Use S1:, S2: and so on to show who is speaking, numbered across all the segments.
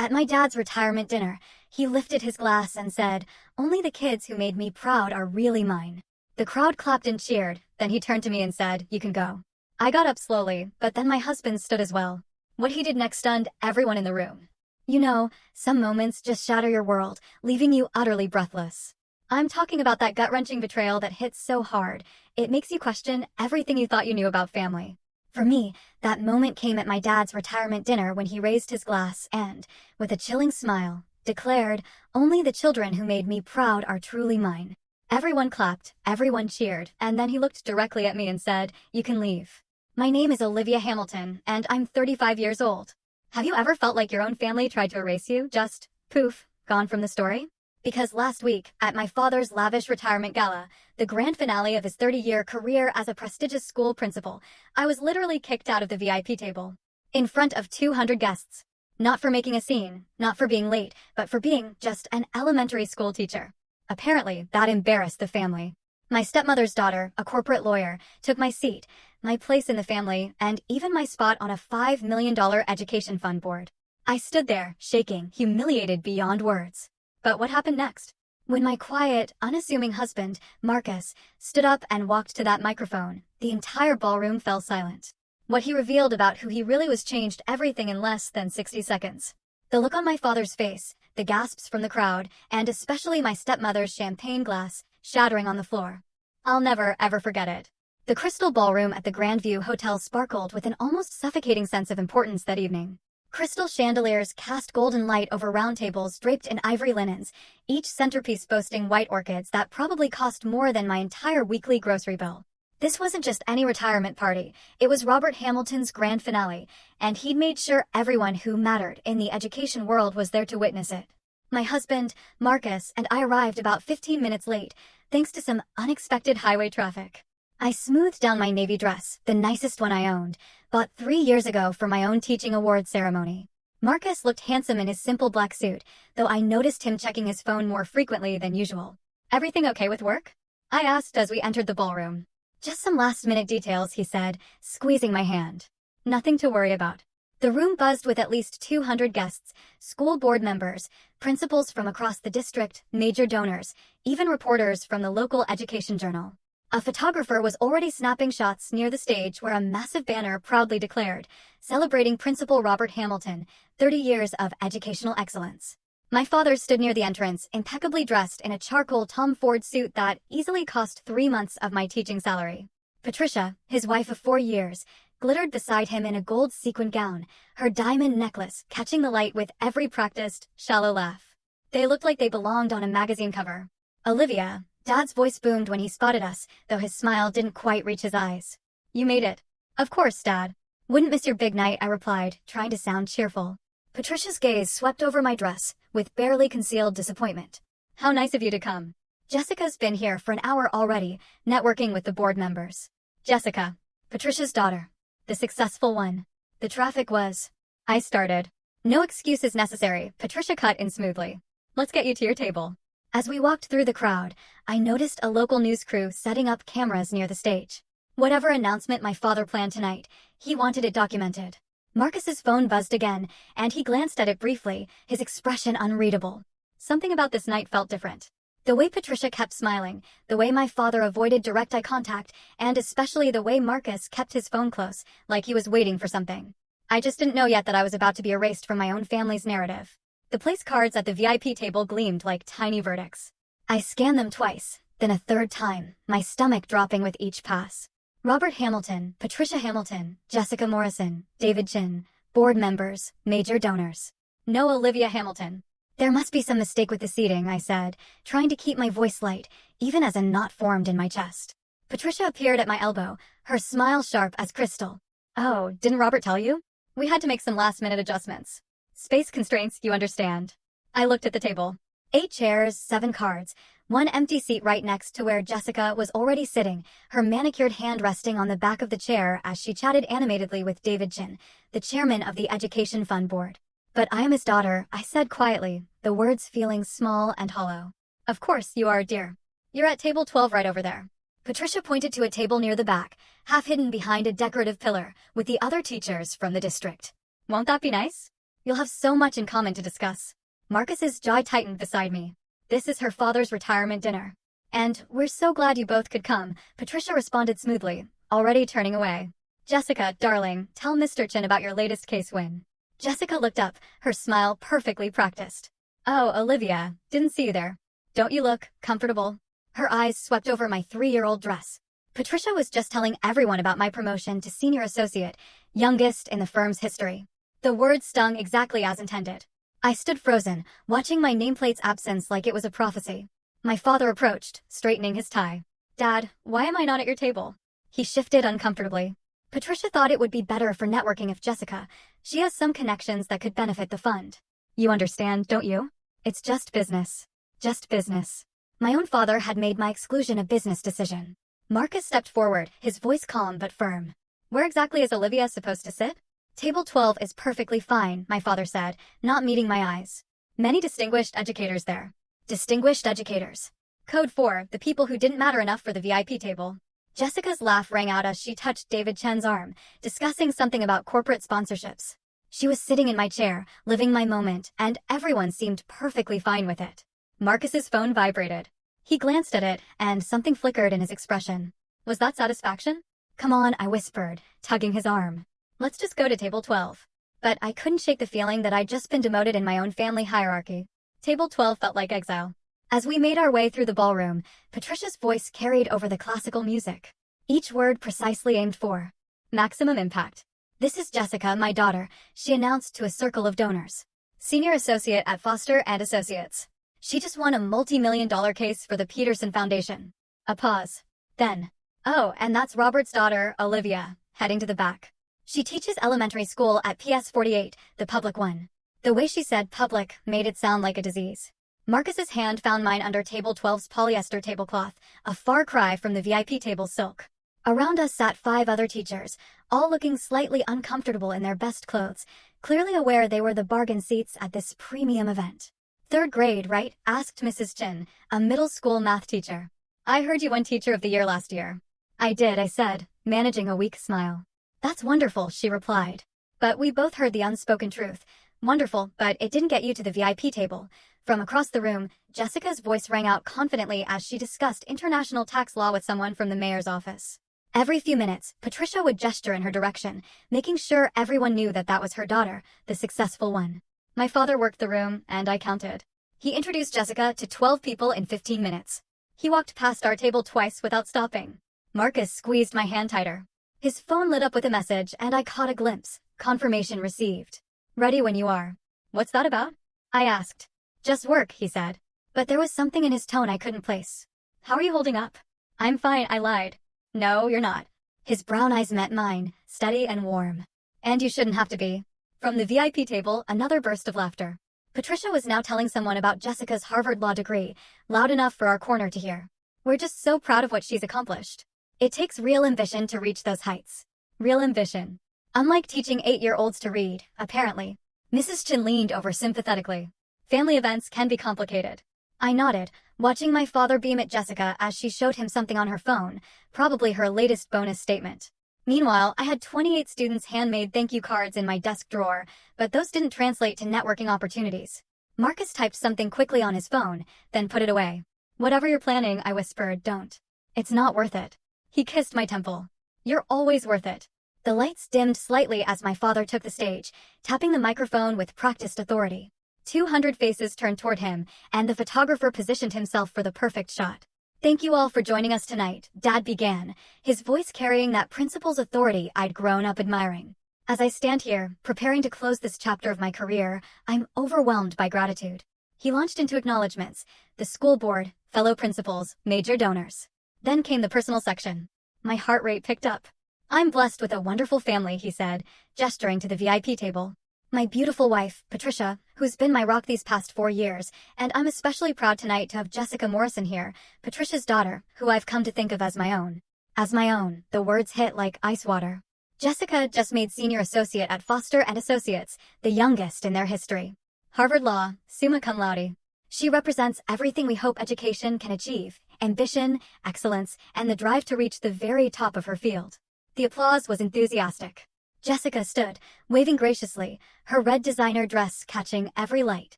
S1: At my dad's retirement dinner, he lifted his glass and said, "Only the kids who made me proud are really mine." The crowd clapped and cheered, then he turned to me and said, "You can go." I got up slowly, but then my husband stood as well. What he did next stunned everyone in the room. You know, some moments just shatter your world, leaving you utterly breathless. I'm talking about that gut-wrenching betrayal that hits so hard, it makes you question everything you thought you knew about family. For me, that moment came at my dad's retirement dinner when he raised his glass and, with a chilling smile, declared, "Only the children who made me proud are truly mine." Everyone clapped, everyone cheered, and then he looked directly at me and said, "You can leave." My name is Olivia Hamilton, and I'm 35 years old. Have you ever felt like your own family tried to erase you, just, poof, gone from the story? Because last week, at my father's lavish retirement gala, the grand finale of his 30-year career as a prestigious school principal, I was literally kicked out of the VIP table. In front of 200 guests. Not for making a scene, not for being late, but for being just an elementary school teacher. Apparently, that embarrassed the family. My stepmother's daughter, a corporate lawyer, took my seat, my place in the family, and even my spot on a $5 million education fund board. I stood there, shaking, humiliated beyond words. But what happened next? When my quiet, unassuming husband, Marcus, stood up and walked to that microphone, the entire ballroom fell silent. What he revealed about who he really was changed everything in less than 60 seconds. The look on my father's face, the gasps from the crowd, and especially my stepmother's champagne glass, shattering on the floor. I'll never, ever forget it. The crystal ballroom at the Grandview Hotel sparkled with an almost suffocating sense of importance that evening. Crystal chandeliers cast golden light over round tables draped in ivory linens, each centerpiece boasting white orchids that probably cost more than my entire weekly grocery bill. This wasn't just any retirement party, it was Robert Hamilton's grand finale, and he'd made sure everyone who mattered in the education world was there to witness it. My husband, Marcus, and I arrived about 15 minutes late, thanks to some unexpected highway traffic. I smoothed down my navy dress, the nicest one I owned, bought 3 years ago for my own teaching award ceremony. Marcus looked handsome in his simple black suit, though I noticed him checking his phone more frequently than usual. "Everything okay with work?" I asked as we entered the ballroom. "Just some last-minute details," he said, squeezing my hand. "Nothing to worry about." The room buzzed with at least 200 guests, school board members, principals from across the district, major donors, even reporters from the local education journal. A photographer was already snapping shots near the stage where a massive banner proudly declared, "Celebrating Principal Robert Hamilton, 30 years of educational excellence." My father stood near the entrance, impeccably dressed in a charcoal Tom Ford suit that easily cost 3 months of my teaching salary. Patricia, his wife of 4 years, glittered beside him in a gold sequin gown, her diamond necklace catching the light with every practiced, shallow laugh. They looked like they belonged on a magazine cover. "Olivia," Dad's voice boomed when he spotted us, though his smile didn't quite reach his eyes. "You made it." "Of course, Dad. Wouldn't miss your big night," I replied, trying to sound cheerful. Patricia's gaze swept over my dress, with barely concealed disappointment. "How nice of you to come. Jessica's been here for an hour already, networking with the board members." Jessica, Patricia's daughter. The successful one. "The traffic was..." I started. "No excuses necessary," Patricia cut in smoothly. "Let's get you to your table." As we walked through the crowd, I noticed a local news crew setting up cameras near the stage. Whatever announcement my father planned tonight, he wanted it documented. Marcus's phone buzzed again, and he glanced at it briefly, his expression unreadable. Something about this night felt different. The way Patricia kept smiling, the way my father avoided direct eye contact, and especially the way Marcus kept his phone close, like he was waiting for something. I just didn't know yet that I was about to be erased from my own family's narrative. The place cards at the VIP table gleamed like tiny verdicts. I scanned them twice, then a third time, my stomach dropping with each pass. Robert Hamilton, Patricia Hamilton, Jessica Morrison, David Chin, board members, major donors. No Olivia Hamilton. "There must be some mistake with the seating," I said, trying to keep my voice light, even as a knot formed in my chest. Patricia appeared at my elbow, her smile sharp as crystal. "Oh, didn't Robert tell you? We had to make some last-minute adjustments. Space constraints, you understand." I looked at the table. 8 chairs, 7 cards, one empty seat right next to where Jessica was already sitting, her manicured hand resting on the back of the chair as she chatted animatedly with David Chin, the chairman of the Education Fund Board. "But I am his daughter," I said quietly, the words feeling small and hollow. "Of course you are, dear. You're at table 12 right over there." Patricia pointed to a table near the back, half hidden behind a decorative pillar, with the other teachers from the district. "Won't that be nice?" You'll have so much in common to discuss. Marcus's jaw tightened beside me. This is her father's retirement dinner. And we're so glad you both could come, Patricia responded smoothly, already turning away. Jessica, darling, tell Mr. Chin about your latest case win. Jessica looked up, her smile perfectly practiced. Oh, Olivia, didn't see you there. Don't you look comfortable? Her eyes swept over my 3-year-old dress. Patricia was just telling everyone about my promotion to senior associate, youngest in the firm's history. The words stung exactly as intended. I stood frozen, watching my nameplate's absence like it was a prophecy. My father approached, straightening his tie. Dad, why am I not at your table? He shifted uncomfortably. Patricia thought it would be better for networking if Jessica. She has some connections that could benefit the fund. You understand, don't you? It's just business. Just business. My own father had made my exclusion a business decision. Marcus stepped forward, his voice calm but firm. Where exactly is Olivia supposed to sit? Table 12 is perfectly fine, my father said, not meeting my eyes. Many distinguished educators there. Distinguished educators. Code 4, the people who didn't matter enough for the VIP table. Jessica's laugh rang out as she touched David Chen's arm, discussing something about corporate sponsorships. She was sitting in my chair, living my moment, and everyone seemed perfectly fine with it. Marcus's phone vibrated. He glanced at it, and something flickered in his expression. Was that satisfaction? Come on, I whispered, tugging his arm. Let's just go to table 12. But I couldn't shake the feeling that I'd just been demoted in my own family hierarchy. Table 12 felt like exile. As we made our way through the ballroom, Patricia's voice carried over the classical music. Each word precisely aimed for maximum impact. This is Jessica, my daughter, she announced to a circle of donors. Senior associate at Foster & Associates. She just won a multi-million-dollar case for the Peterson Foundation. A pause. Then, oh, and that's Robert's daughter, Olivia, heading to the back. She teaches elementary school at PS 48, the public one. The way she said public made it sound like a disease. Marcus's hand found mine under table 12's polyester tablecloth, a far cry from the VIP table's silk. Around us sat 5 other teachers, all looking slightly uncomfortable in their best clothes, clearly aware they were the bargain seats at this premium event. 3rd grade, right? Asked Mrs. Chin, a middle school math teacher. I heard you won Teacher of the Year last year. I did, I said, managing a weak smile. That's wonderful, she replied. But we both heard the unspoken truth. Wonderful, but it didn't get you to the VIP table. From across the room, Jessica's voice rang out confidently as she discussed international tax law with someone from the mayor's office. Every few minutes, Patricia would gesture in her direction, making sure everyone knew that that was her daughter, the successful one. My father worked the room, and I counted. He introduced Jessica to 12 people in 15 minutes. He walked past our table twice without stopping. Marcus squeezed my hand tighter. His phone lit up with a message, and I caught a glimpse. Confirmation received. Ready when you are. What's that about? I asked. Just work, he said. But there was something in his tone I couldn't place. How are you holding up? I'm fine, I lied. No, you're not. His brown eyes met mine, steady and warm. And you shouldn't have to be. From the VIP table, another burst of laughter. Patricia was now telling someone about Jessica's Harvard Law degree, loud enough for our corner to hear. We're just so proud of what she's accomplished. It takes real ambition to reach those heights. Real ambition. Unlike teaching 8-year-olds to read, apparently. Mrs. Chin leaned over sympathetically. Family events can be complicated. I nodded, watching my father beam at Jessica as she showed him something on her phone, probably her latest bonus statement. Meanwhile, I had 28 students' handmade thank you cards in my desk drawer, but those didn't translate to networking opportunities. Marcus typed something quickly on his phone, then put it away. Whatever you're planning, I whispered, don't. It's not worth it. He kissed my temple. You're always worth it. The lights dimmed slightly as my father took the stage, tapping the microphone with practiced authority. 200 faces turned toward him, and the photographer positioned himself for the perfect shot. Thank you all for joining us tonight, Dad began, his voice carrying that principal's authority I'd grown up admiring. As I stand here, preparing to close this chapter of my career, I'm overwhelmed by gratitude. He launched into acknowledgments, the school board, fellow principals, major donors. Then came the personal section. My heart rate picked up. I'm blessed with a wonderful family, he said, gesturing to the VIP table. My beautiful wife, Patricia, who's been my rock these past 4 years, and I'm especially proud tonight to have Jessica Morrison here, Patricia's daughter, who I've come to think of as my own. As my own, the words hit like ice water. Jessica just made senior associate at Foster & Associates, the youngest in their history. Harvard Law, summa cum laude. She represents everything we hope education can achieve, ambition, excellence, and the drive to reach the very top of her field. The applause was enthusiastic. Jessica stood, waving graciously, her red designer dress catching every light.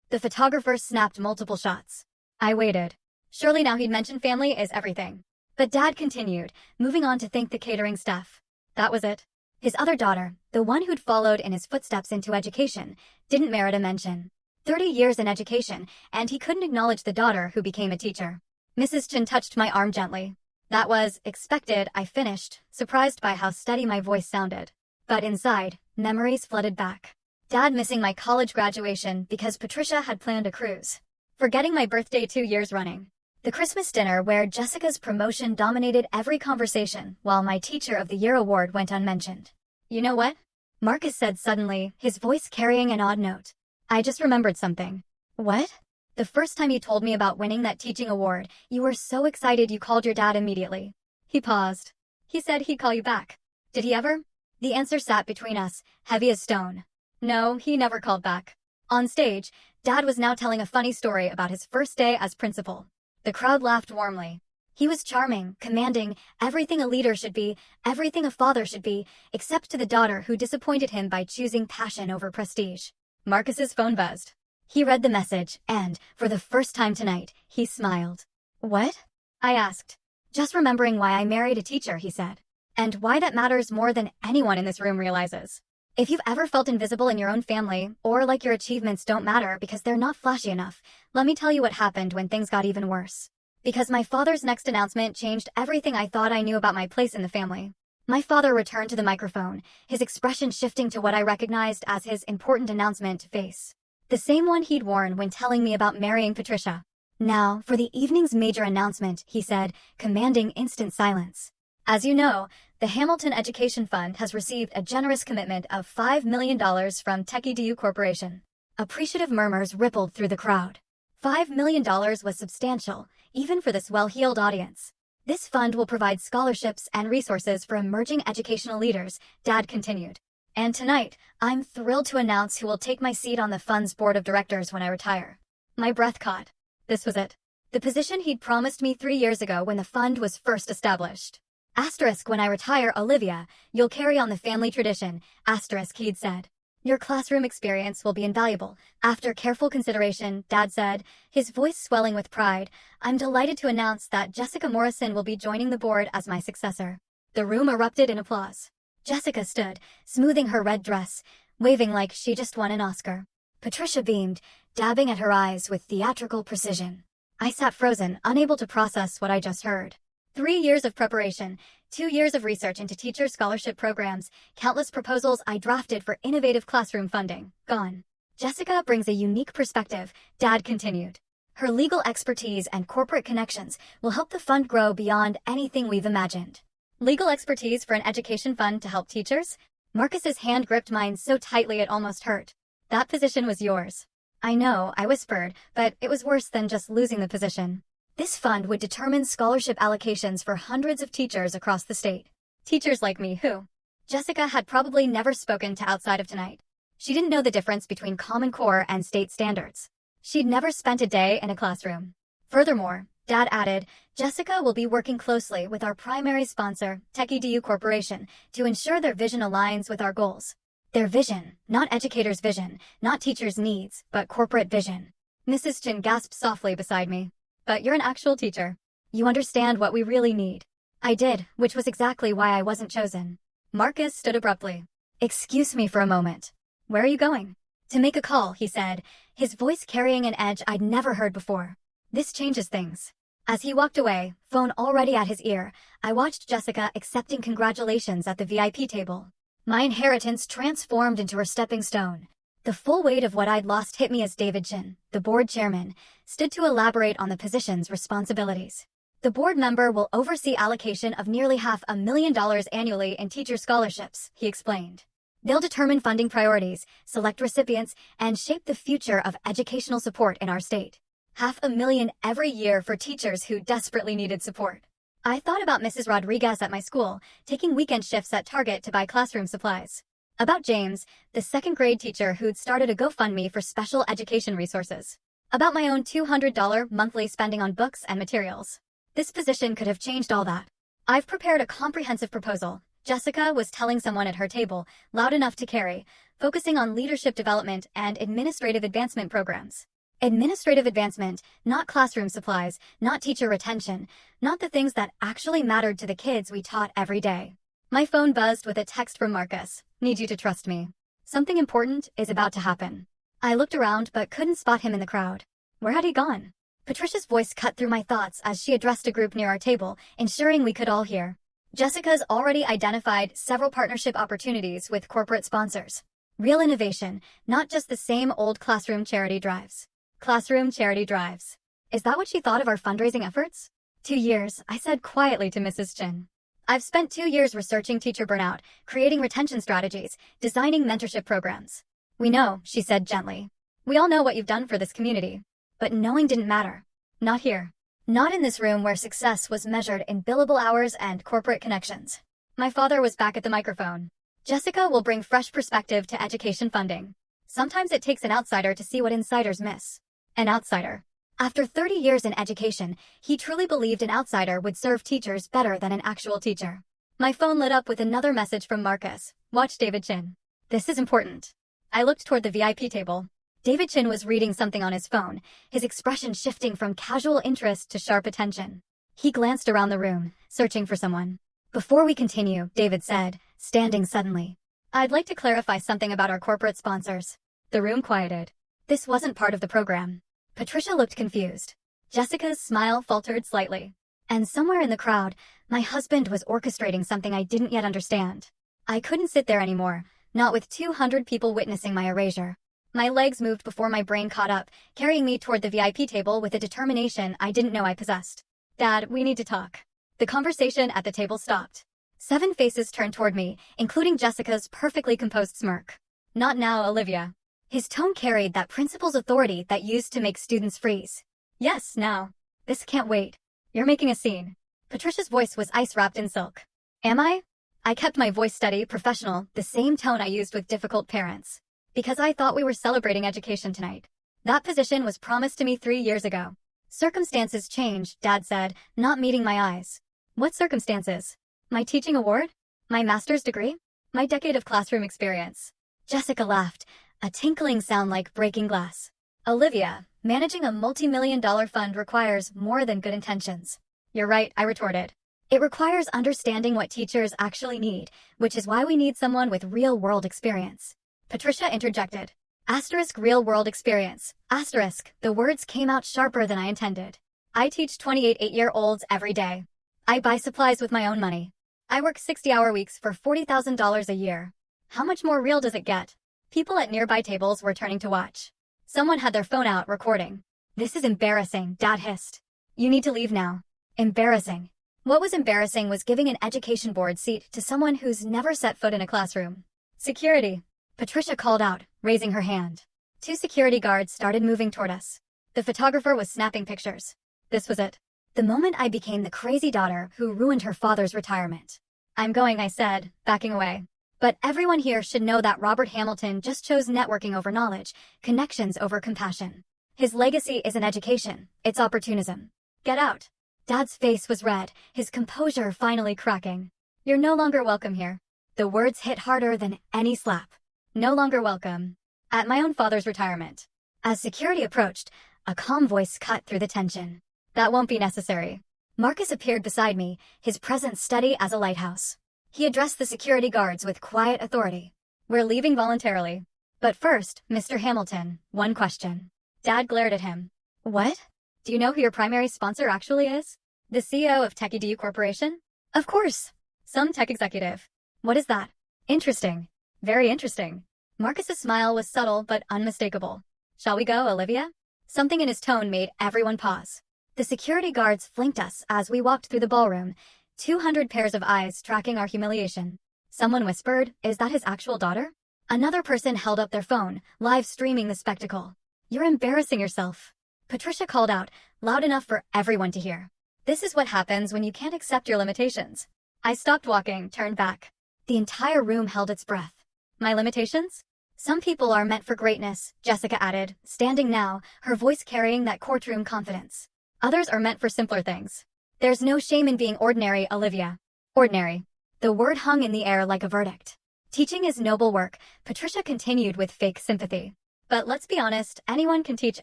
S1: The photographer snapped multiple shots. I waited. Surely now he'd mentioned family is everything. But Dad continued, moving on to thank the catering staff. That was it. His other daughter, the one who'd followed in his footsteps into education, didn't merit a mention. 30 years in education, and he couldn't acknowledge the daughter who became a teacher. Mrs. Chen touched my arm gently. That was expected, I finished, surprised by how steady my voice sounded. But inside, memories flooded back. Dad missing my college graduation because Patricia had planned a cruise. Forgetting my birthday 2 years running. The Christmas dinner where Jessica's promotion dominated every conversation while my Teacher of the Year award went unmentioned. You know what? Marcus said suddenly, his voice carrying an odd note. I just remembered something. What? The first time you told me about winning that teaching award, you were so excited you called your dad immediately. He paused. He said he'd call you back. Did he ever? The answer sat between us, heavy as stone. No, he never called back. On stage, Dad was now telling a funny story about his first day as principal. The crowd laughed warmly. He was charming, commanding, everything a leader should be, everything a father should be, except to the daughter who disappointed him by choosing passion over prestige. Marcus's phone buzzed. He read the message, and, for the first time tonight, he smiled. What? I asked. Just remembering why I married a teacher, he said. And why that matters more than anyone in this room realizes. If you've ever felt invisible in your own family, or like your achievements don't matter because they're not flashy enough, let me tell you what happened when things got even worse. Because my father's next announcement changed everything I thought I knew about my place in the family. My father returned to the microphone, his expression shifting to what I recognized as his important announcement face. The same one he'd worn when telling me about marrying Patricia. Now, for the evening's major announcement, he said, commanding instant silence. As you know, the Hamilton Education Fund has received a generous commitment of $5 million from TechEdu Corporation. Appreciative murmurs rippled through the crowd. $5 million was substantial, even for this well-heeled audience. This fund will provide scholarships and resources for emerging educational leaders, Dad continued. And tonight, I'm thrilled to announce who will take my seat on the fund's board of directors when I retire. My breath caught. This was it. The position he'd promised me 3 years ago when the fund was first established. Asterisk, when I retire, Olivia, you'll carry on the family tradition, asterisk, he'd said. Your classroom experience will be invaluable. After careful consideration, Dad said, his voice swelling with pride, I'm delighted to announce that Jessica Morrison will be joining the board as my successor. The room erupted in applause. Jessica stood, smoothing her red dress, waving like she just won an Oscar. Patricia beamed, dabbing at her eyes with theatrical precision. I sat frozen, unable to process what I just heard. 3 years of preparation, 2 years of research into teacher scholarship programs, countless proposals I drafted for innovative classroom funding, gone. Jessica brings a unique perspective, Dad continued. Her legal expertise and corporate connections will help the fund grow beyond anything we've imagined. Legal expertise for an education fund to help teachers? Marcus's hand gripped mine so tightly it almost hurt. That position was yours. I know, I whispered, but it was worse than just losing the position. This fund would determine scholarship allocations for hundreds of teachers across the state. Teachers like me who? Jessica had probably never spoken to outside of tonight. She didn't know the difference between Common Core and state standards. She'd never spent a day in a classroom. Furthermore, Dad added, Jessica will be working closely with our primary sponsor, TechEdu Corporation, to ensure their vision aligns with our goals. Their vision, not educators' vision, not teachers' needs, but corporate vision. Mrs. Chin gasped softly beside me. But you're an actual teacher. You understand what we really need. I did, which was exactly why I wasn't chosen. Marcus stood abruptly. Excuse me for a moment. Where are you going? To make a call, he said, his voice carrying an edge I'd never heard before. This changes things. As he walked away, phone already at his ear, I watched Jessica accepting congratulations at the VIP table. My inheritance transformed into her stepping stone. The full weight of what I'd lost hit me as David Chin, the board chairman, stood to elaborate on the position's responsibilities. The board member will oversee allocation of nearly $500,000 annually in teacher scholarships, he explained. They'll determine funding priorities, select recipients, and shape the future of educational support in our state. $500,000 every year for teachers who desperately needed support. I thought about Mrs. Rodriguez at my school, taking weekend shifts at Target to buy classroom supplies. About James, the second-grade teacher who'd started a GoFundMe for special education resources. About my own $200 monthly spending on books and materials. This position could have changed all that. I've prepared a comprehensive proposal, Jessica was telling someone at her table, loud enough to carry, focusing on leadership development and administrative advancement programs. Administrative advancement, not classroom supplies, not teacher retention, not the things that actually mattered to the kids we taught every day. My phone buzzed with a text from Marcus. Need you to trust me. Something important is about to happen. I looked around but couldn't spot him in the crowd. Where had he gone? Patricia's voice cut through my thoughts as she addressed a group near our table, ensuring we could all hear. Jessica's already identified several partnership opportunities with corporate sponsors. Real innovation, not just the same old classroom charity drives. Classroom charity drives. Is that what she thought of our fundraising efforts? 2 years, I said quietly to Mrs. Chin. I've spent 2 years researching teacher burnout, creating retention strategies, designing mentorship programs. We know, she said gently. We all know what you've done for this community. But knowing didn't matter. Not here. Not in this room where success was measured in billable hours and corporate connections. My father was back at the microphone. Jessica will bring fresh perspective to education funding. Sometimes it takes an outsider to see what insiders miss. An outsider. After 30 years in education, he truly believed an outsider would serve teachers better than an actual teacher. My phone lit up with another message from Marcus. Watch David Chin. This is important. I looked toward the VIP table. David Chin was reading something on his phone, his expression shifting from casual interest to sharp attention. He glanced around the room, searching for someone. Before we continue, David said, standing suddenly. I'd like to clarify something about our corporate sponsors. The room quieted. This wasn't part of the program. Patricia looked confused. Jessica's smile faltered slightly. And somewhere in the crowd, my husband was orchestrating something I didn't yet understand. I couldn't sit there anymore, not with 200 people witnessing my erasure. My legs moved before my brain caught up, carrying me toward the VIP table with a determination I didn't know I possessed. Dad, we need to talk. The conversation at the table stopped. 7 faces turned toward me, including Jessica's perfectly composed smirk. Not now, Olivia. His tone carried that principal's authority that used to make students freeze. Yes, now. This can't wait. You're making a scene. Patricia's voice was ice-wrapped in silk. Am I? I kept my voice steady, professional, the same tone I used with difficult parents. Because I thought we were celebrating education tonight. That position was promised to me 3 years ago. Circumstances changed, Dad said, not meeting my eyes. What circumstances? My teaching award? My master's degree? My decade of classroom experience? Jessica laughed, a tinkling sound like breaking glass. Olivia, managing a multi-million-dollar fund requires more than good intentions. You're right, I retorted. It requires understanding what teachers actually need, which is why we need someone with real-world experience. Patricia interjected. Asterisk real-world experience. Asterisk, the words came out sharper than I intended. I teach 28 8-year-olds every day. I buy supplies with my own money. I work 60-hour weeks for $40,000 a year. How much more real does it get? People at nearby tables were turning to watch. Someone had their phone out, recording. This is embarrassing, Dad hissed. You need to leave now. Embarrassing. What was embarrassing was giving an education board seat to someone who's never set foot in a classroom. Security. Patricia called out, raising her hand. 2 security guards started moving toward us. The photographer was snapping pictures. This was it. The moment I became the crazy daughter who ruined her father's retirement. I'm going, I said, backing away. But everyone here should know that Robert Hamilton just chose networking over knowledge, connections over compassion. His legacy isn't education, it's opportunism. Get out. Dad's face was red, his composure finally cracking. You're no longer welcome here. The words hit harder than any slap. No longer welcome. At my own father's retirement. As security approached, a calm voice cut through the tension. That won't be necessary. Marcus appeared beside me, his presence steady as a lighthouse. He addressed the security guards with quiet authority. We're leaving voluntarily. But first, Mr. Hamilton, one question. Dad glared at him. What? Do you know who your primary sponsor actually is? The CEO of TechEdu Corporation? Of course. Some tech executive. What is that? Interesting. Very interesting. Marcus's smile was subtle but unmistakable. Shall we go, Olivia? Something in his tone made everyone pause. The security guards flanked us as we walked through the ballroom, 200 pairs of eyes tracking our humiliation. Someone whispered, is that his actual daughter? Another person held up their phone, live streaming the spectacle. You're embarrassing yourself. Patricia called out, loud enough for everyone to hear. This is what happens when you can't accept your limitations. I stopped walking, turned back. The entire room held its breath. My limitations? Some people are meant for greatness, Jessica added, standing now, her voice carrying that courtroom confidence. Others are meant for simpler things. There's no shame in being ordinary, Olivia. Ordinary. The word hung in the air like a verdict. Teaching is noble work, Patricia continued with fake sympathy. But let's be honest, anyone can teach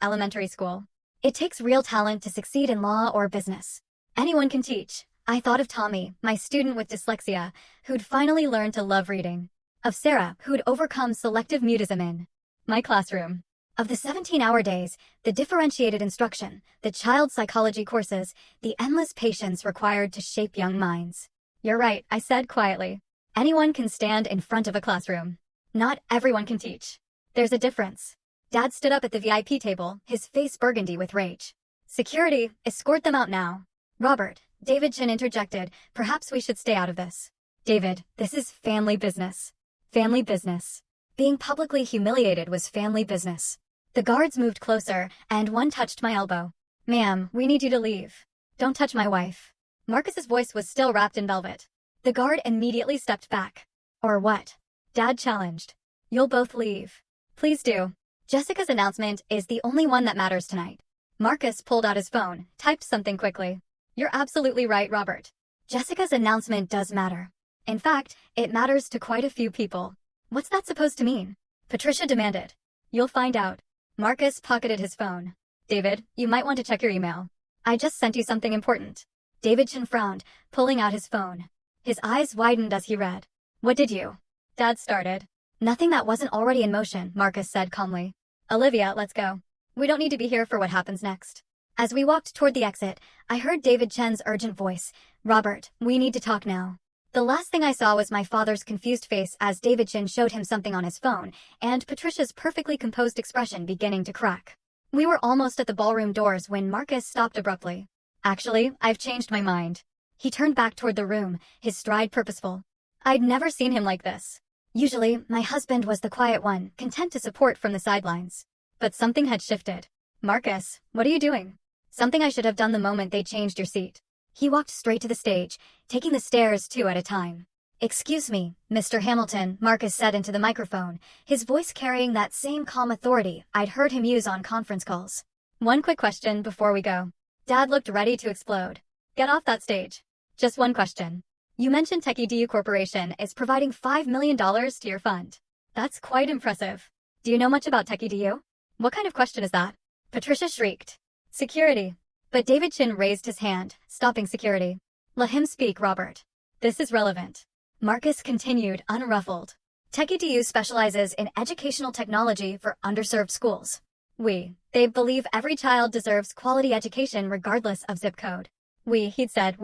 S1: elementary school. It takes real talent to succeed in law or business. Anyone can teach. I thought of Tommy, my student with dyslexia, who'd finally learned to love reading. Of Sarah, who'd overcome selective mutism in my classroom. Of the 17-hour days, the differentiated instruction, the child psychology courses, the endless patience required to shape young minds. You're right, I said quietly. Anyone can stand in front of a classroom. Not everyone can teach. There's a difference. Dad stood up at the VIP table, his face burgundy with rage. Security, escort them out now. Robert, David Chin interjected, perhaps we should stay out of this. David, this is family business. Family business. Being publicly humiliated was family business. The guards moved closer, and one touched my elbow. Ma'am, we need you to leave. Don't touch my wife. Marcus's voice was still wrapped in velvet. The guard immediately stepped back. Or what? Dad challenged. You'll both leave. Please do. Jessica's announcement is the only one that matters tonight. Marcus pulled out his phone, typed something quickly. You're absolutely right, Robert. Jessica's announcement does matter. In fact, it matters to quite a few people. What's that supposed to mean? Patricia demanded. You'll find out. Marcus pocketed his phone. David, you might want to check your email. I just sent you something important. David Chin frowned, pulling out his phone. His eyes widened as he read. What did you? Dad started. Nothing that wasn't already in motion, Marcus said calmly. Olivia, let's go. We don't need to be here for what happens next. As we walked toward the exit, I heard David Chen's urgent voice. Robert, we need to talk now. The last thing I saw was my father's confused face as David Chen showed him something on his phone, and Patricia's perfectly composed expression beginning to crack. We were almost at the ballroom doors when Marcus stopped abruptly. Actually, I've changed my mind. He turned back toward the room, his stride purposeful. I'd never seen him like this. Usually, my husband was the quiet one, content to support from the sidelines. But something had shifted. Marcus, what are you doing? Something I should have done the moment they changed your seat. He walked straight to the stage, taking the stairs 2 at a time. Excuse me, Mr. Hamilton, Marcus said into the microphone, his voice carrying that same calm authority I'd heard him use on conference calls. One quick question before we go. Dad looked ready to explode. Get off that stage. Just one question. You mentioned TechEDU Corporation is providing $5 million to your fund. That's quite impressive. Do you know much about TechEDU? What kind of question is that? Patricia shrieked. Security. But David Chin raised his hand, stopping security. Let him speak, Robert. This is relevant. Marcus continued, unruffled. TechEDU specializes in educational technology for underserved schools. They believe every child deserves quality education regardless of zip code. He'd said.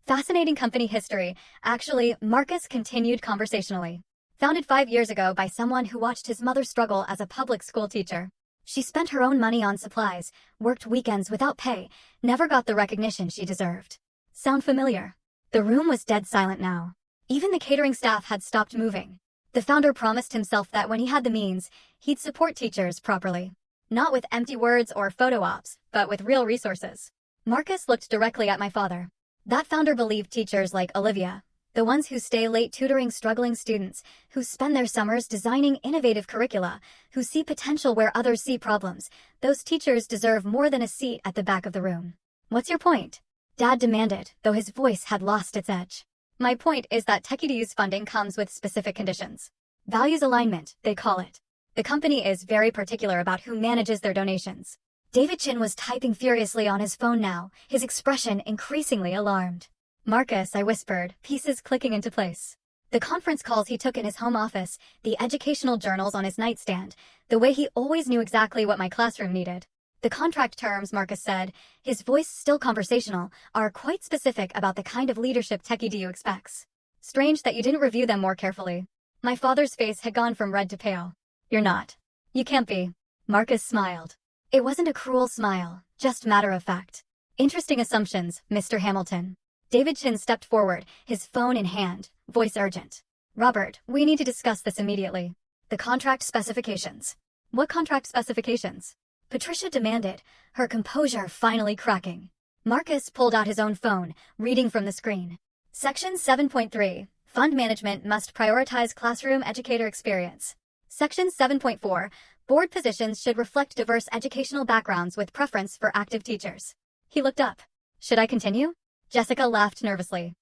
S1: Fascinating company history. Actually, Marcus continued conversationally. Founded 5 years ago by someone who watched his mother struggle as a public school teacher. She spent her own money on supplies, worked weekends without pay, never got the recognition she deserved. Sound familiar? The room was dead silent now. Even the catering staff had stopped moving. The founder promised himself that when he had the means, he'd support teachers properly. Not with empty words or photo ops, but with real resources. Marcus looked directly at my father. That founder believed teachers like Olivia, the ones who stay late tutoring struggling students, who spend their summers designing innovative curricula, who see potential where others see problems, those teachers deserve more than a seat at the back of the room. What's your point? Dad demanded, though his voice had lost its edge. My point is that TechEDU's funding comes with specific conditions. Values alignment, they call it. The company is very particular about who manages their donations. David Chin was typing furiously on his phone now, his expression increasingly alarmed. Marcus, I whispered, pieces clicking into place. The conference calls he took in his home office, the educational journals on his nightstand, the way he always knew exactly what my classroom needed. The contract terms, Marcus said, his voice still conversational, are quite specific about the kind of leadership TechEDU expects. Strange that you didn't review them more carefully. My father's face had gone from red to pale. You're not. You can't be. Marcus smiled. It wasn't a cruel smile, just matter of fact. Interesting assumptions, Mr. Hamilton. David Chin stepped forward, his phone in hand, voice urgent. Robert, we need to discuss this immediately. The contract specifications. What contract specifications? Patricia demanded, her composure finally cracking. Marcus pulled out his own phone, reading from the screen. Section 7.3. Fund management must prioritize classroom educator experience. Section 7.4. Board positions should reflect diverse educational backgrounds with preference for active teachers. He looked up. Should I continue? Jessica laughed nervously.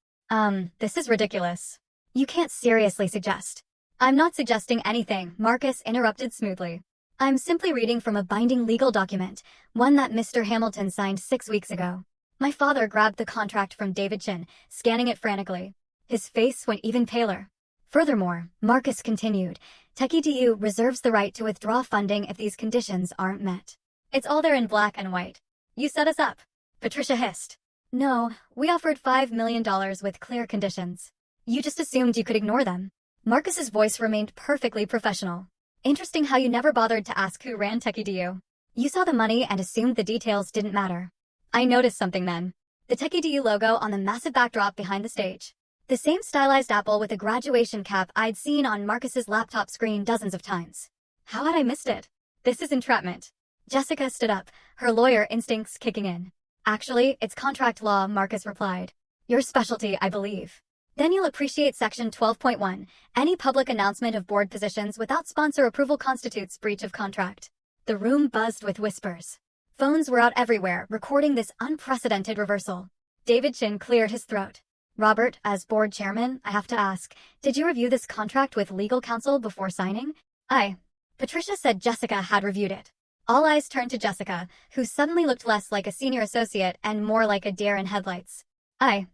S1: This is ridiculous. You can't seriously suggest. I'm not suggesting anything, Marcus interrupted smoothly. I'm simply reading from a binding legal document, one that Mr. Hamilton signed 6 weeks ago. My father grabbed the contract from David Chin, scanning it frantically. His face went even paler. Furthermore, Marcus continued, TechEdu reserves the right to withdraw funding if these conditions aren't met. It's all there in black and white. You set us up. Patricia hissed. No, we offered $5 million with clear conditions. You just assumed you could ignore them. Marcus's voice remained perfectly professional. Interesting how you never bothered to ask who ran TechEdu. You saw the money and assumed the details didn't matter. I noticed something then. The TechEdu logo on the massive backdrop behind the stage. The same stylized apple with a graduation cap I'd seen on Marcus's laptop screen dozens of times. How had I missed it? This is entrapment. Jessica stood up, her lawyer instincts kicking in. Actually, it's contract law, Marcus replied. Your specialty, I believe. Then you'll appreciate Section 12.1. Any public announcement of board positions without sponsor approval constitutes breach of contract. The room buzzed with whispers. Phones were out everywhere, recording this unprecedented reversal. David Chin cleared his throat. Robert, as board chairman, I have to ask, did you review this contract with legal counsel before signing? Patricia said Jessica had reviewed it. All eyes turned to Jessica, who suddenly looked less like a senior associate and more like a deer in headlights. I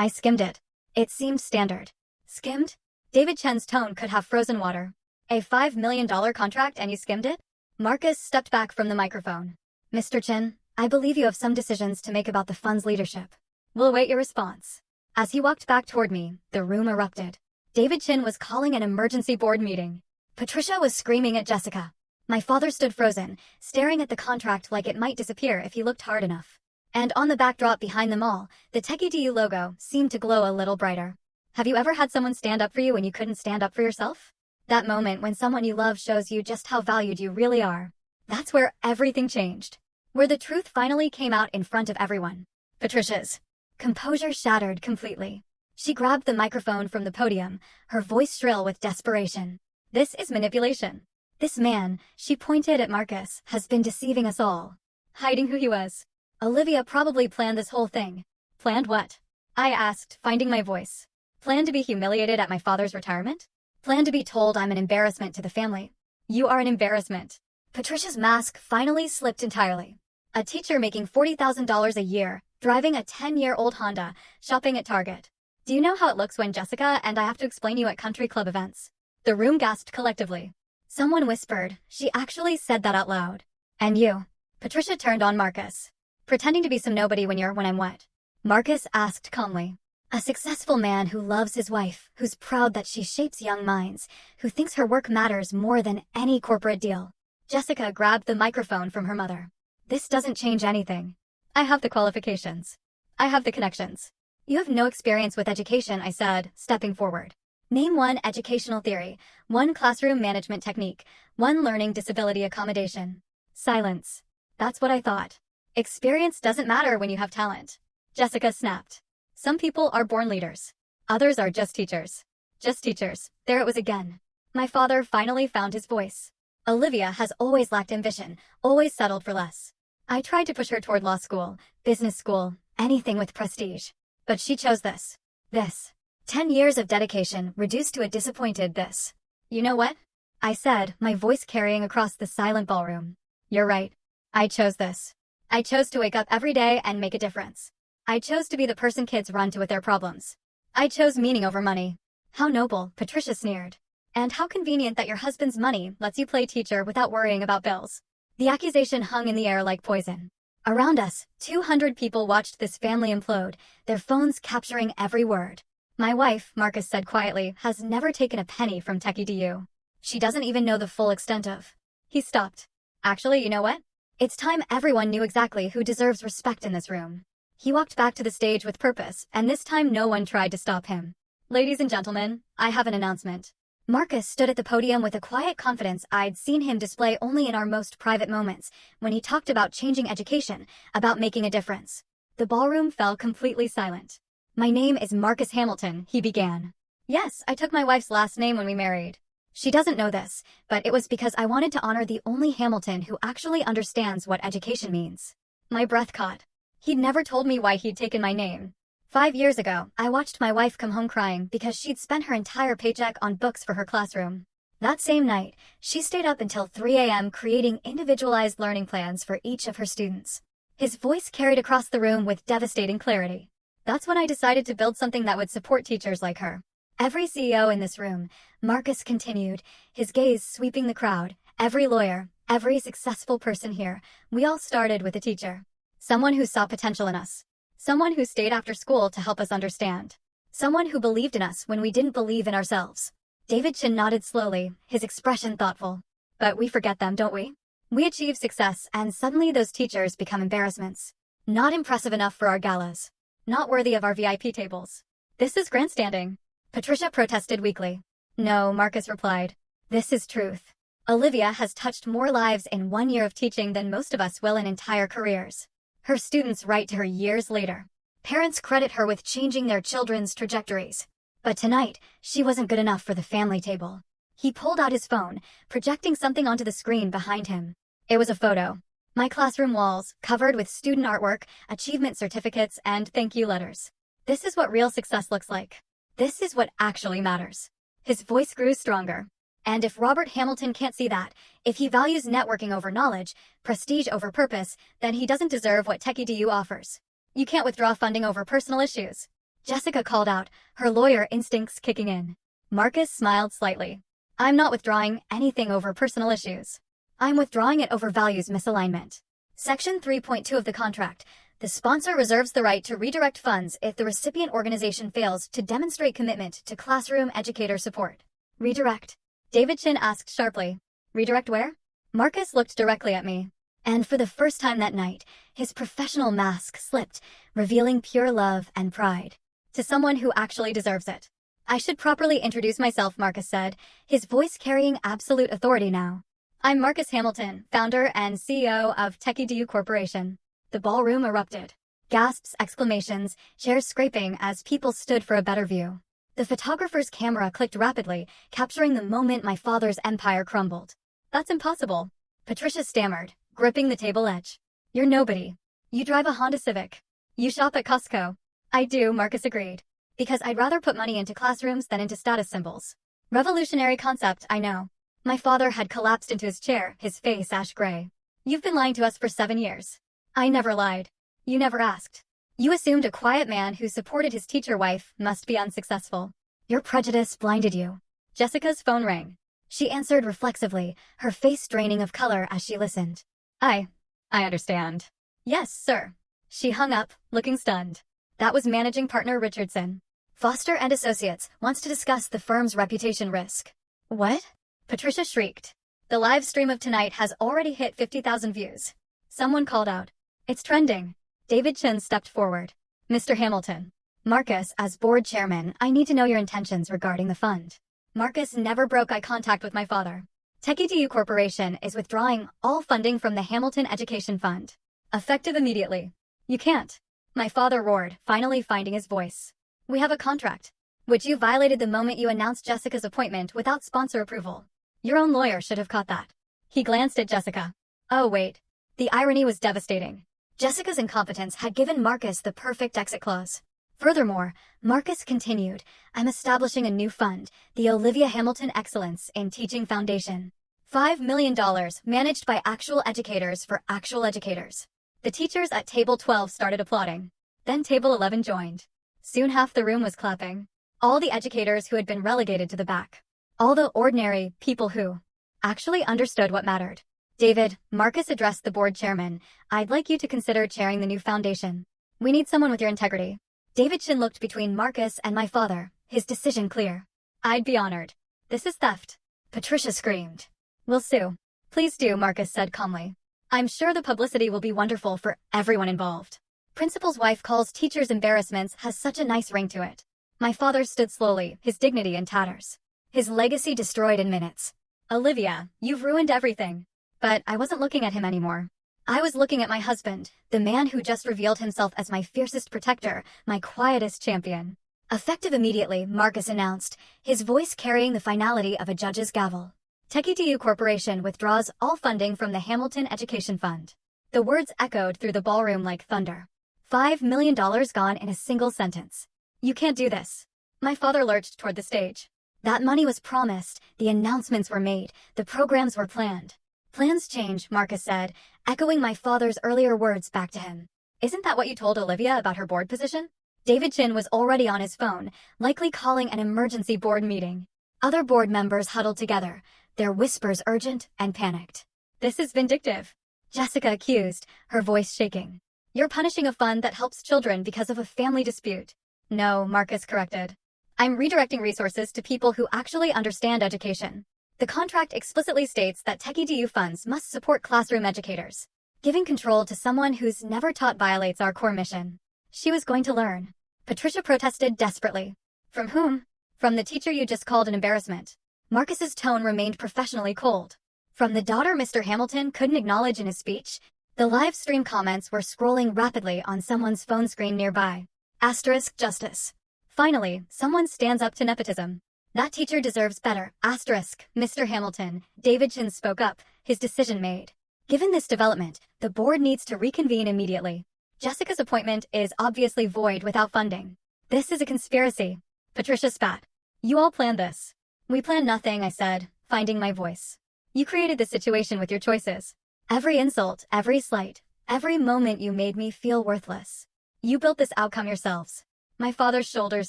S1: skimmed it. It seemed standard. Skimmed? David Chen's tone could have frozen water. A $5 million contract and you skimmed it? Marcus stepped back from the microphone. Mr. Chen, I believe you have some decisions to make about the fund's leadership. We'll await your response. As he walked back toward me, the room erupted. David Chin was calling an emergency board meeting. Patricia was screaming at Jessica. My father stood frozen, staring at the contract like it might disappear if he looked hard enough. And on the backdrop behind them all, the TechEdu logo seemed to glow a little brighter. Have you ever had someone stand up for you when you couldn't stand up for yourself? That moment when someone you love shows you just how valued you really are. That's where everything changed. Where the truth finally came out in front of everyone. Patricia's composure shattered completely. She grabbed the microphone from the podium, her voice shrill with desperation. This is manipulation. This man, she pointed at Marcus, has been deceiving us all. Hiding who he was. Olivia probably planned this whole thing. Planned what? I asked, finding my voice. Planned to be humiliated at my father's retirement? Planned to be told I'm an embarrassment to the family. You are an embarrassment. Patricia's mask finally slipped entirely. A teacher making $40,000 a year, driving a 10-year-old Honda, shopping at Target. Do you know how it looks when Jessica and I have to explain you at country club events? The room gasped collectively. Someone whispered, she actually said that out loud. And you? Patricia turned on Marcus. Pretending to be some nobody when I'm what? Marcus asked calmly. A successful man who loves his wife, who's proud that she shapes young minds, who thinks her work matters more than any corporate deal. Jessica grabbed the microphone from her mother. This doesn't change anything. I have the qualifications. I have the connections. You have no experience with education, I said, stepping forward. Name one educational theory, one classroom management technique, one learning disability accommodation. Silence. That's what I thought. Experience doesn't matter when you have talent. Jessica snapped. Some people are born leaders. Others are just teachers. Just teachers. There it was again. My father finally found his voice. Olivia has always lacked ambition, always settled for less. I tried to push her toward law school, business school, anything with prestige. But she chose this. This. 10 years of dedication reduced to a disappointed this. You know what? I said, my voice carrying across the silent ballroom. You're right. I chose this. I chose to wake up every day and make a difference. I chose to be the person kids run to with their problems. I chose meaning over money. How noble, Patricia sneered. And how convenient that your husband's money lets you play teacher without worrying about bills. The accusation hung in the air like poison. Around us, 200 people watched this family implode, their phones capturing every word. My wife, Marcus said quietly, has never taken a penny from TechEdu. She doesn't even know the full extent of. He stopped. Actually, you know what? It's time everyone knew exactly who deserves respect in this room. He walked back to the stage with purpose, and this time no one tried to stop him. Ladies and gentlemen, I have an announcement. Marcus stood at the podium with a quiet confidence I'd seen him display only in our most private moments, when he talked about changing education, about making a difference. The ballroom fell completely silent. My name is Marcus Hamilton, he began. Yes, I took my wife's last name when we married. She doesn't know this, but it was because I wanted to honor the only Hamilton who actually understands what education means. My breath caught. He'd never told me why he'd taken my name. 5 years ago, I watched my wife come home crying because she'd spent her entire paycheck on books for her classroom. That same night, she stayed up until 3 a.m. creating individualized learning plans for each of her students. His voice carried across the room with devastating clarity. That's when I decided to build something that would support teachers like her. Every CEO in this room, Marcus continued, his gaze sweeping the crowd, every lawyer, every successful person here, we all started with a teacher. Someone who saw potential in us. Someone who stayed after school to help us understand. Someone who believed in us when we didn't believe in ourselves. David Chin nodded slowly, his expression thoughtful. But we forget them, don't we? We achieve success, and suddenly those teachers become embarrassments. Not impressive enough for our galas. Not worthy of our VIP tables. This is grandstanding. Patricia protested weakly. No, Marcus replied. This is truth. Olivia has touched more lives in 1 year of teaching than most of us will in entire careers. Her students write to her years later. Parents credit her with changing their children's trajectories. But tonight, she wasn't good enough for the family table. He pulled out his phone, projecting something onto the screen behind him. It was a photo. My classroom walls, covered with student artwork, achievement certificates, and thank you letters. This is what real success looks like. This is what actually matters. His voice grew stronger. And if Robert Hamilton can't see that, if he values networking over knowledge, prestige over purpose, then he doesn't deserve what TechEdu offers. You can't withdraw funding over personal issues. Jessica called out, her lawyer instincts kicking in. Marcus smiled slightly. I'm not withdrawing anything over personal issues. I'm withdrawing it over values misalignment. Section 3.2 of the contract. The sponsor reserves the right to redirect funds if the recipient organization fails to demonstrate commitment to classroom educator support. Redirect? David Chin asked sharply. Redirect where? Marcus looked directly at me. And for the first time that night, his professional mask slipped, revealing pure love and pride. To someone who actually deserves it. I should properly introduce myself, Marcus said, his voice carrying absolute authority now. I'm Marcus Hamilton, founder and CEO of TechEdu Corporation. The ballroom erupted. Gasps, exclamations, chairs scraping as people stood for a better view. The photographer's camera clicked rapidly, capturing the moment my father's empire crumbled. That's impossible. Patricia stammered, gripping the table edge. You're nobody. You drive a Honda Civic. You shop at Costco. I do, Marcus agreed. Because I'd rather put money into classrooms than into status symbols. Revolutionary concept, I know. My father had collapsed into his chair, his face ash gray. You've been lying to us for 7 years. I never lied. You never asked. You assumed a quiet man who supported his teacher wife must be unsuccessful. Your prejudice blinded you. Jessica's phone rang. She answered reflexively, her face draining of color as she listened. I understand. Yes, sir. She hung up, looking stunned. That was managing partner Richardson. Foster and Associates wants to discuss the firm's reputation risk. What? Patricia shrieked. The live stream of tonight has already hit 50,000 views. Someone called out. It's trending. David Chin stepped forward. Mr. Hamilton. Marcus, as board chairman, I need to know your intentions regarding the fund. Marcus never broke eye contact with my father. TechEdu Corporation is withdrawing all funding from the Hamilton Education Fund. Effective immediately. You can't. My father roared, finally finding his voice. We have a contract, which you violated the moment you announced Jessica's appointment without sponsor approval. Your own lawyer should have caught that. He glanced at Jessica. Oh wait. The irony was devastating. Jessica's incompetence had given Marcus the perfect exit clause. Furthermore, Marcus continued, I'm establishing a new fund, the Olivia Hamilton Excellence in Teaching Foundation. $5 million managed by actual educators for actual educators. The teachers at table 12 started applauding. Then table 11 joined. Soon half the room was clapping. All the educators who had been relegated to the back. All the ordinary people who actually understood what mattered. David, Marcus addressed the board chairman. I'd like you to consider chairing the new foundation. We need someone with your integrity. David Chin looked between Marcus and my father, his decision clear. I'd be honored. This is theft. Patricia screamed. We'll sue. Please do, Marcus said calmly. I'm sure the publicity will be wonderful for everyone involved. Principal's wife calls teachers' embarrassments has such a nice ring to it. My father stood slowly, his dignity in tatters. His legacy destroyed in minutes. Olivia, you've ruined everything. But I wasn't looking at him anymore. I was looking at my husband, the man who just revealed himself as my fiercest protector, my quietest champion. Effective immediately, Marcus announced, his voice carrying the finality of a judge's gavel. TechEdu Corporation withdraws all funding from the Hamilton Education Fund. The words echoed through the ballroom like thunder. $5 million gone in a single sentence. You can't do this. My father lurched toward the stage. That money was promised, the announcements were made, the programs were planned. Plans change, Marcus said, echoing my father's earlier words back to him. Isn't that what you told Olivia about her board position? David Chin was already on his phone, likely calling an emergency board meeting. Other board members huddled together, their whispers urgent and panicked. This is vindictive, Jessica accused, her voice shaking. You're punishing a fund that helps children because of a family dispute. No, Marcus corrected. I'm redirecting resources to people who actually understand education. The contract explicitly states that TechEDU funds must support classroom educators. Giving control to someone who's never taught violates our core mission. She was going to learn. Patricia protested desperately. From whom? From the teacher you just called an embarrassment. Marcus's tone remained professionally cold. From the daughter Mr. Hamilton couldn't acknowledge in his speech. The live stream comments were scrolling rapidly on someone's phone screen nearby. Asterisk justice. Finally, someone stands up to nepotism. That teacher deserves better. Asterisk, Mr. Hamilton. David Chin spoke up, his decision made. Given this development, the board needs to reconvene immediately. Jessica's appointment is obviously void without funding. This is a conspiracy. Patricia spat. You all planned this. We planned nothing, I said, finding my voice. You created this situation with your choices. Every insult, every slight, every moment you made me feel worthless. You built this outcome yourselves. My father's shoulders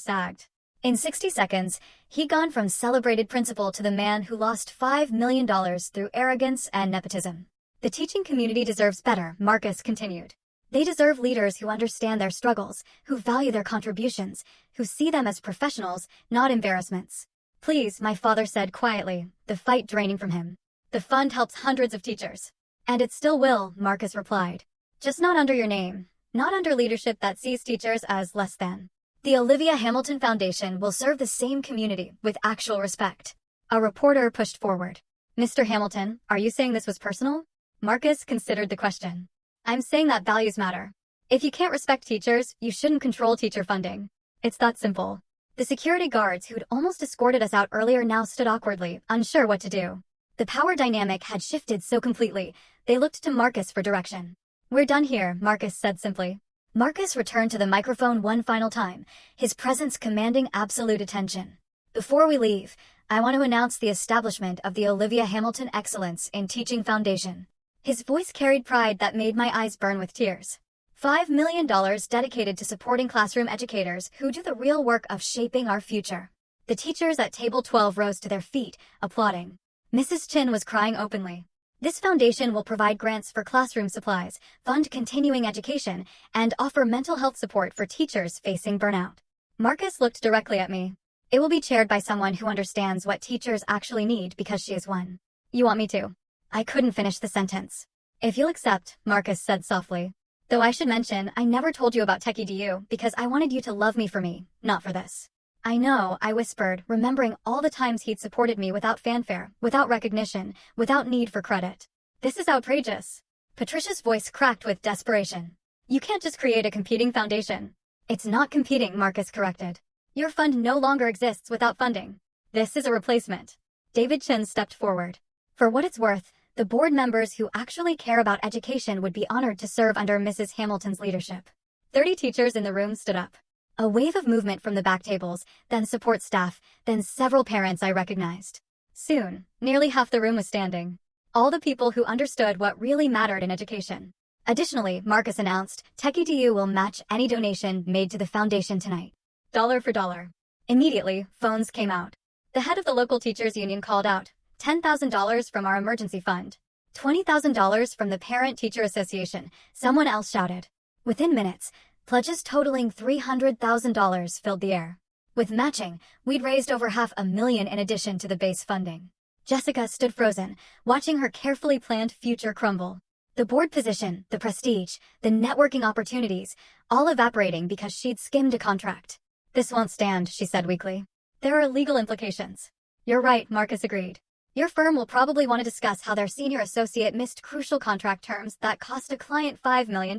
S1: sagged. In 60 seconds, he'd gone from celebrated principal to the man who lost $5 million through arrogance and nepotism. The teaching community deserves better, Marcus continued. They deserve leaders who understand their struggles, who value their contributions, who see them as professionals, not embarrassments. Please, my father said quietly, the fight draining from him. The fund helps hundreds of teachers. And it still will, Marcus replied. Just not under your name, not under leadership that sees teachers as less than. The Olivia Hamilton Foundation will serve the same community with actual respect. A reporter pushed forward. Mr. Hamilton, are you saying this was personal? Marcus considered the question. I'm saying that values matter. If you can't respect teachers, you shouldn't control teacher funding. It's that simple. The security guards who'd almost escorted us out earlier now stood awkwardly, unsure what to do. The power dynamic had shifted so completely, they looked to Marcus for direction. We're done here, Marcus said simply. Marcus returned to the microphone one final time, his presence commanding absolute attention. Before we leave, I want to announce the establishment of the Olivia Hamilton Excellence in Teaching Foundation. His voice carried pride that made my eyes burn with tears. $5 million dedicated to supporting classroom educators who do the real work of shaping our future. The teachers at table 12 rose to their feet, applauding. Mrs. Chin was crying openly. This foundation will provide grants for classroom supplies, fund continuing education, and offer mental health support for teachers facing burnout. Marcus looked directly at me. It will be chaired by someone who understands what teachers actually need because she is one. You want me to? I couldn't finish the sentence. If you'll accept, Marcus said softly. Though I should mention, I never told you about TechEDU because I wanted you to love me for me, not for this. I know, I whispered, remembering all the times he'd supported me without fanfare, without recognition, without need for credit. This is outrageous. Patricia's voice cracked with desperation. You can't just create a competing foundation. It's not competing, Marcus corrected. Your fund no longer exists without funding. This is a replacement. David Chin stepped forward. For what it's worth, the board members who actually care about education would be honored to serve under Mrs. Hamilton's leadership. 30 teachers in the room stood up. A wave of movement from the back tables, then support staff, then several parents I recognized. Soon, nearly half the room was standing. All the people who understood what really mattered in education. Additionally, Marcus announced, TechEDU will match any donation made to the foundation tonight. Dollar for dollar. Immediately, phones came out. The head of the local teachers union called out, $10,000 from our emergency fund. $20,000 from the Parent-Teacher Association, someone else shouted. Within minutes, pledges totaling $300,000 filled the air. With matching, we'd raised over $500,000 in addition to the base funding. Jessica stood frozen, watching her carefully planned future crumble. The board position, the prestige, the networking opportunities, all evaporating because she'd skimmed a contract. This won't stand, she said weakly. There are legal implications. You're right, Marcus agreed. Your firm will probably want to discuss how their senior associate missed crucial contract terms that cost a client $5 million.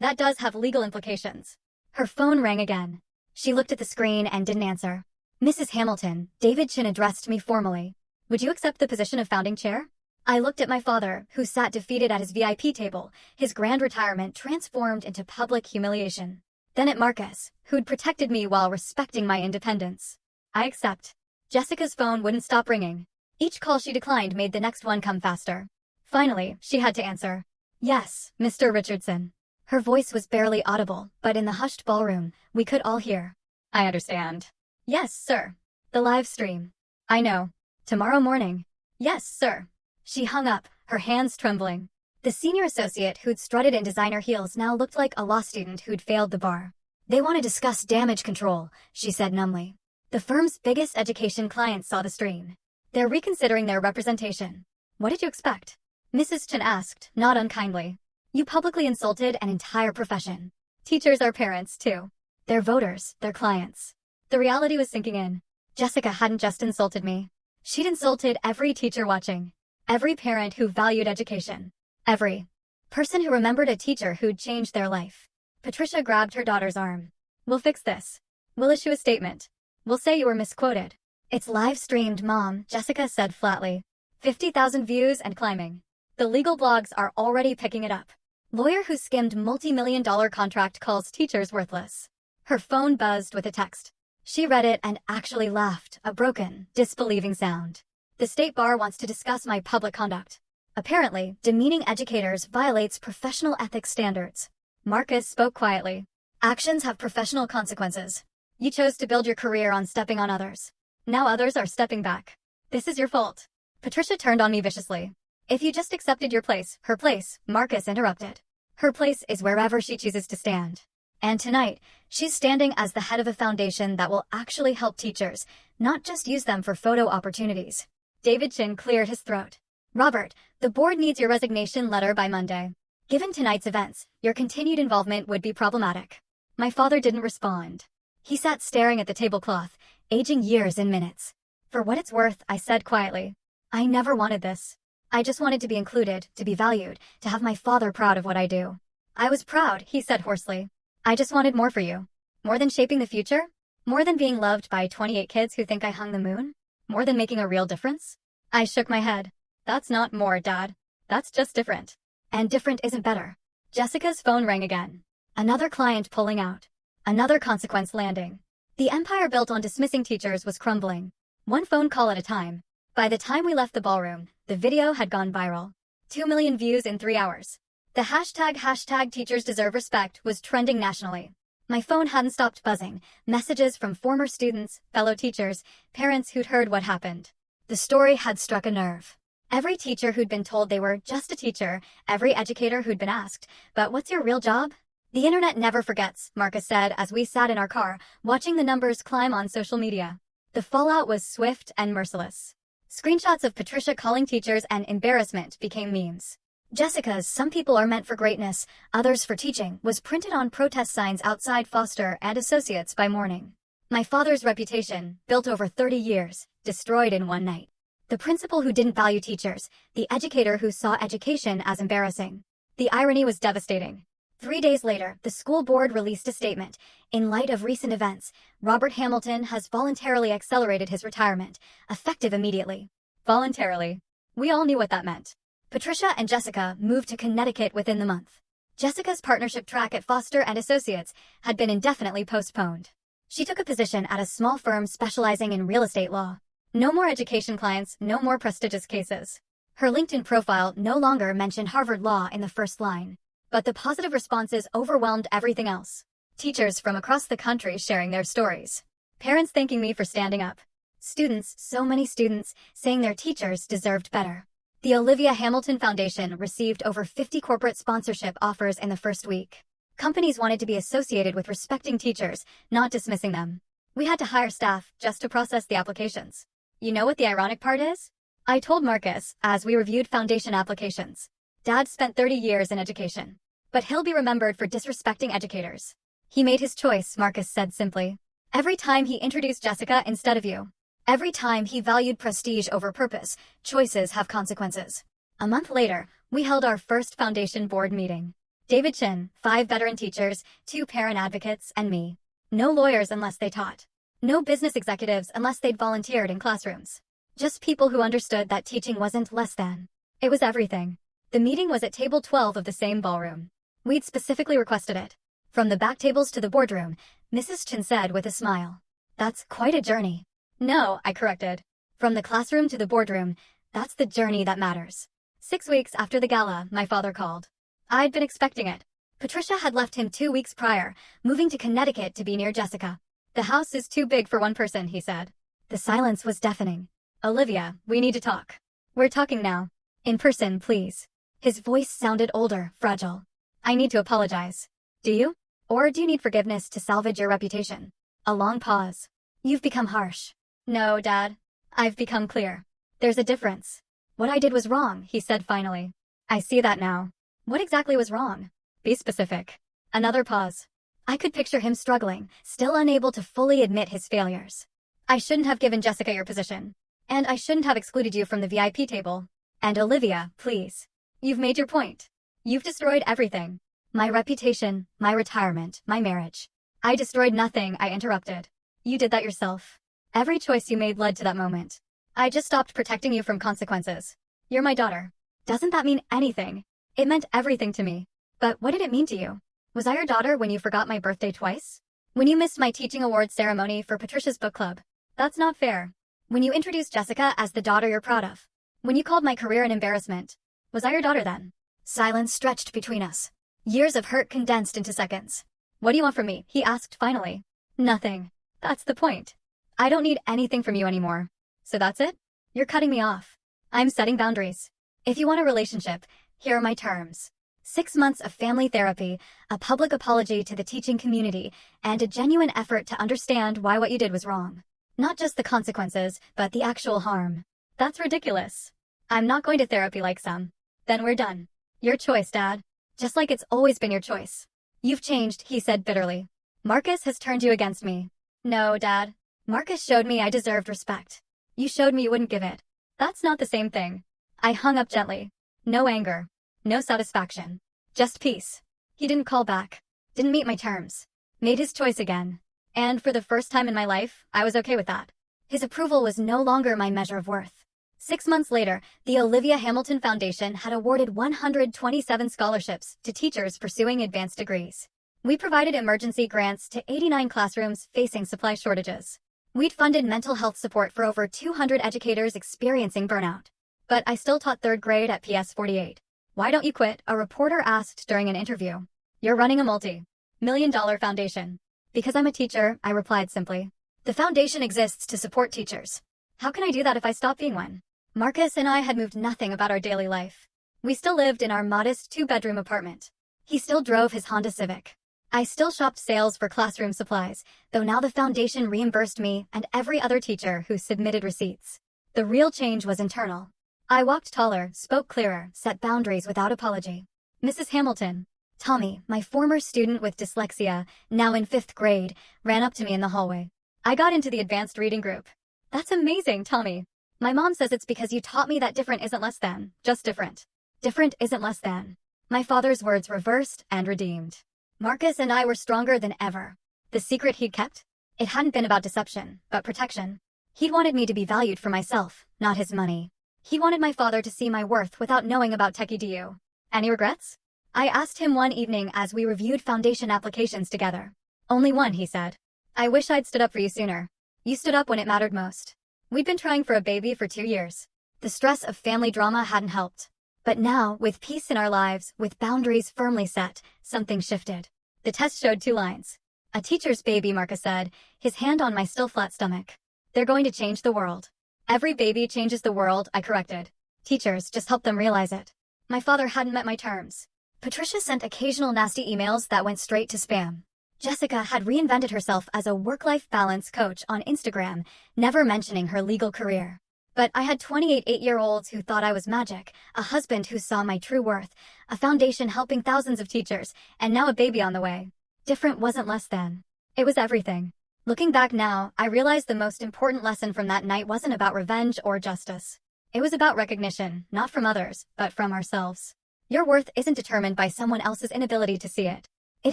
S1: That does have legal implications. Her phone rang again. She looked at the screen and didn't answer. Mrs. Hamilton, David Chin addressed me formally. Would you accept the position of founding chair? I looked at my father, who sat defeated at his VIP table, his grand retirement transformed into public humiliation. Then at Marcus, who'd protected me while respecting my independence. I accept. Jessica's phone wouldn't stop ringing. Each call she declined made the next one come faster. Finally, she had to answer. Yes, Mr. Richardson. Her voice was barely audible, but in the hushed ballroom, we could all hear. I understand. Yes, sir. The live stream. I know. Tomorrow morning. Yes, sir. She hung up, her hands trembling. The senior associate who'd strutted in designer heels now looked like a law student who'd failed the bar. They want to discuss damage control, she said numbly. The firm's biggest education clients saw the stream. They're reconsidering their representation. What did you expect? Mrs. Chen asked, not unkindly. You publicly insulted an entire profession. Teachers are parents, too. They're voters, they're clients. The reality was sinking in. Jessica hadn't just insulted me. She'd insulted every teacher watching. Every parent who valued education. Every person who remembered a teacher who'd changed their life. Patricia grabbed her daughter's arm. We'll fix this. We'll issue a statement. We'll say you were misquoted. It's live streamed, Mom, Jessica said flatly. 50,000 views and climbing. The legal blogs are already picking it up. Lawyer who skimmed multi-million-dollar contract calls teachers worthless. Her phone buzzed with a text. She read it and actually laughed, a broken, disbelieving sound. The state bar wants to discuss my public conduct. Apparently, demeaning educators violates professional ethics standards. Marcus spoke quietly. Actions have professional consequences. You chose to build your career on stepping on others. Now others are stepping back. This is your fault. Patricia turned on me viciously. If you just accepted your place, her place, Marcus interrupted. Her place is wherever she chooses to stand. And tonight, she's standing as the head of a foundation that will actually help teachers, not just use them for photo opportunities. David Chin cleared his throat. Robert, the board needs your resignation letter by Monday. Given tonight's events, your continued involvement would be problematic. My father didn't respond. He sat staring at the tablecloth, aging years in minutes. For what it's worth, I said quietly. I never wanted this. I just wanted to be included, to be valued, to have my father proud of what I do. I was proud, he said hoarsely. I just wanted more for you. More than shaping the future? More than being loved by 28 kids who think I hung the moon? More than making a real difference? I shook my head. That's not more, Dad. That's just different. And different isn't better. Jessica's phone rang again. Another client pulling out. Another consequence landing. The empire built on dismissing teachers was crumbling. One phone call at a time. By the time we left the ballroom, the video had gone viral. 2 million views in 3 hours. The hashtag teachers deserve respect was trending nationally. My phone hadn't stopped buzzing. Messages from former students, fellow teachers, parents who'd heard what happened. The story had struck a nerve. Every teacher who'd been told they were just a teacher, every educator who'd been asked, but what's your real job? The internet never forgets, Marcus said as we sat in our car, watching the numbers climb on social media. The fallout was swift and merciless. Screenshots of Patricia calling teachers an embarrassment became memes. Jessica's "Some people are meant for greatness, others for teaching" was printed on protest signs outside Foster and Associates by morning. My father's reputation, built over 30 years, destroyed in one night. The principal who didn't value teachers, the educator who saw education as embarrassing. The irony was devastating. 3 days later, the school board released a statement. In light of recent events, Robert Hamilton has voluntarily accelerated his retirement, effective immediately. Voluntarily. We all knew what that meant. Patricia and Jessica moved to Connecticut within the month. Jessica's partnership track at Foster and Associates had been indefinitely postponed. She took a position at a small firm specializing in real estate law. No more education clients, no more prestigious cases. Her LinkedIn profile no longer mentioned Harvard Law in the first line. But the positive responses overwhelmed everything else. Teachers from across the country sharing their stories. Parents thanking me for standing up. Students, so many students, saying their teachers deserved better. The Olivia Hamilton Foundation received over 50 corporate sponsorship offers in the first week. Companies wanted to be associated with respecting teachers, not dismissing them. We had to hire staff just to process the applications. You know what the ironic part is? I told Marcus, as we reviewed foundation applications. Dad spent 30 years in education. But he'll be remembered for disrespecting educators. He made his choice, Marcus said simply. Every time he introduced Jessica instead of you. Every time he valued prestige over purpose, choices have consequences. A month later, we held our first foundation board meeting. David Chin, 5 veteran teachers, 2 parent advocates, and me. No lawyers unless they taught. No business executives unless they'd volunteered in classrooms. Just people who understood that teaching wasn't less than. It was everything. The meeting was at table 12 of the same ballroom. We'd specifically requested it. From the back tables to the boardroom, Mrs. Chen said with a smile. That's quite a journey. No, I corrected. From the classroom to the boardroom, that's the journey that matters. 6 weeks after the gala, my father called. I'd been expecting it. Patricia had left him 2 weeks prior, moving to Connecticut to be near Jessica. The house is too big for one person, he said. The silence was deafening. Olivia, we need to talk. We're talking now. In person, please. His voice sounded older, fragile. I need to apologize. Do you? Or do you need forgiveness to salvage your reputation? A long pause. You've become harsh. No, Dad. I've become clear. There's a difference. What I did was wrong, he said finally. I see that now. What exactly was wrong? Be specific. Another pause. I could picture him struggling, still unable to fully admit his failures. I shouldn't have given Jessica your position. And I shouldn't have excluded you from the VIP table. And Olivia, please. You've made your point. You've destroyed everything. My reputation, my retirement, my marriage. I destroyed nothing, I interrupted. You did that yourself. Every choice you made led to that moment. I just stopped protecting you from consequences. You're my daughter. Doesn't that mean anything? It meant everything to me. But what did it mean to you? Was I your daughter when you forgot my birthday twice? When you missed my teaching awards ceremony for Patricia's book club? That's not fair. When you introduced Jessica as the daughter you're proud of? When you called my career an embarrassment? Was I your daughter then? Silence stretched between us. Years of hurt condensed into seconds. What do you want from me? He asked finally. Nothing. That's the point. I don't need anything from you anymore. So that's it? You're cutting me off. I'm setting boundaries. If you want a relationship, here are my terms. 6 months of family therapy, a public apology to the teaching community, and a genuine effort to understand why what you did was wrong. Not just the consequences, but the actual harm. That's ridiculous. I'm not going to therapy like some. Then we're done. Your choice, Dad. Just like it's always been your choice. You've changed, he said bitterly. Marcus has turned you against me. No, Dad. Marcus showed me I deserved respect. You showed me you wouldn't give it. That's not the same thing. I hung up gently. No anger. No satisfaction. Just peace. He didn't call back. Didn't meet my terms. Made his choice again. And for the first time in my life, I was okay with that. His approval was no longer my measure of worth. 6 months later, the Olivia Hamilton Foundation had awarded 127 scholarships to teachers pursuing advanced degrees. We provided emergency grants to 89 classrooms facing supply shortages. We'd funded mental health support for over 200 educators experiencing burnout. But I still taught 3rd grade at PS 48. Why don't you quit? A reporter asked during an interview. You're running a multi-million-dollar foundation. Because I'm a teacher, I replied simply. The foundation exists to support teachers. How can I do that if I stop being one? Marcus and I had moved nothing about our daily life. We still lived in our modest 2-bedroom apartment. He still drove his Honda Civic. I still shopped sales for classroom supplies, though now the foundation reimbursed me and every other teacher who submitted receipts. The real change was internal. I walked taller, spoke clearer, set boundaries without apology. Mrs. Hamilton. Tommy, my former student with dyslexia, now in 5th grade, ran up to me in the hallway. I got into the advanced reading group. That's amazing, Tommy. My mom says it's because you taught me that different isn't less than, just different. Different isn't less than. My father's words reversed and redeemed. Marcus and I were stronger than ever. The secret he'd kept? It hadn't been about deception, but protection. He'd wanted me to be valued for myself, not his money. He wanted my father to see my worth without knowing about TechEdu. Any regrets? I asked him one evening as we reviewed foundation applications together. Only one, he said. I wish I'd stood up for you sooner. You stood up when it mattered most. We'd been trying for a baby for 2 years. The stress of family drama hadn't helped. But now, with peace in our lives, with boundaries firmly set, something shifted. The test showed 2 lines. A teacher's baby, Marcus said, his hand on my still flat stomach. They're going to change the world. Every baby changes the world, I corrected. Teachers just help them realize it. My father hadn't met my terms. Patricia sent occasional nasty emails that went straight to spam. Jessica had reinvented herself as a work-life balance coach on Instagram, never mentioning her legal career. But I had 28 8-year-olds who thought I was magic, a husband who saw my true worth, a foundation helping thousands of teachers, and now a baby on the way. Different wasn't less than. It was everything. Looking back now, I realized the most important lesson from that night wasn't about revenge or justice. It was about recognition, not from others, but from ourselves. Your worth isn't determined by someone else's inability to see it. It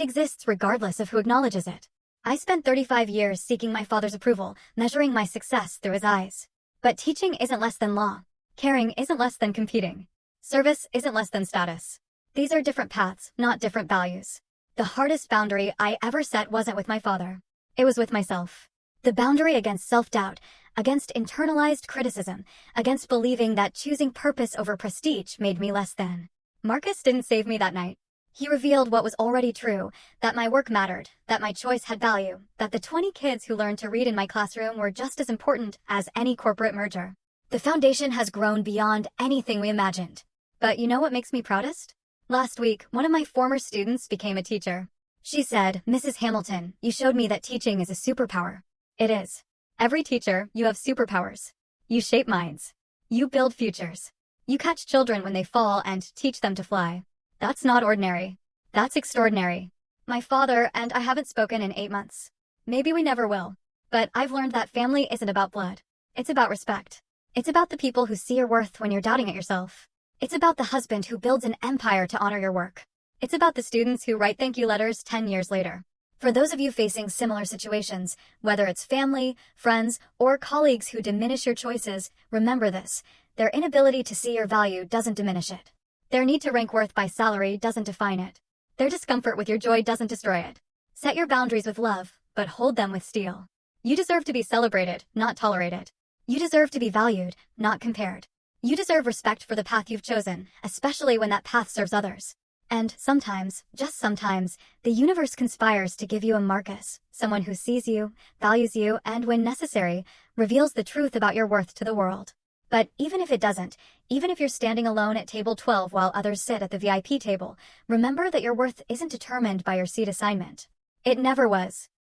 S1: exists regardless of who acknowledges it. I spent 35 years seeking my father's approval, measuring my success through his eyes. But teaching isn't less than law. Caring isn't less than competing. Service isn't less than status. These are different paths, not different values. The hardest boundary I ever set wasn't with my father. It was with myself. The boundary against self-doubt, against internalized criticism, against believing that choosing purpose over prestige made me less than. Marcus didn't save me that night. He revealed what was already true, that my work mattered, that my choice had value, that the 20 kids who learned to read in my classroom were just as important as any corporate merger. The foundation has grown beyond anything we imagined. But you know what makes me proudest? Last week, one of my former students became a teacher. She said, "Mrs. Hamilton, you showed me that teaching is a superpower." It is. Every teacher, you have superpowers. You shape minds. You build futures. You catch children when they fall and teach them to fly. That's not ordinary. That's extraordinary. My father and I haven't spoken in 8 months. Maybe we never will. But I've learned that family isn't about blood. It's about respect. It's about the people who see your worth when you're doubting it yourself. It's about the husband who builds an empire to honor your work. It's about the students who write thank you letters 10 years later. For those of you facing similar situations, whether it's family, friends, or colleagues who diminish your choices, remember this: their inability to see your value doesn't diminish it. Their need to rank worth by salary doesn't define it. Their discomfort with your joy doesn't destroy it. Set your boundaries with love, but hold them with steel. You deserve to be celebrated, not tolerated. You deserve to be valued, not compared. You deserve respect for the path you've chosen, especially when that path serves others. And sometimes, just sometimes, the universe conspires to give you a Marcus, someone who sees you, values you, and when necessary, reveals the truth about your worth to the world. But even if it doesn't, even if you're standing alone at table 12 while others sit at the VIP table, remember that your worth isn't determined by your seat assignment. It never was.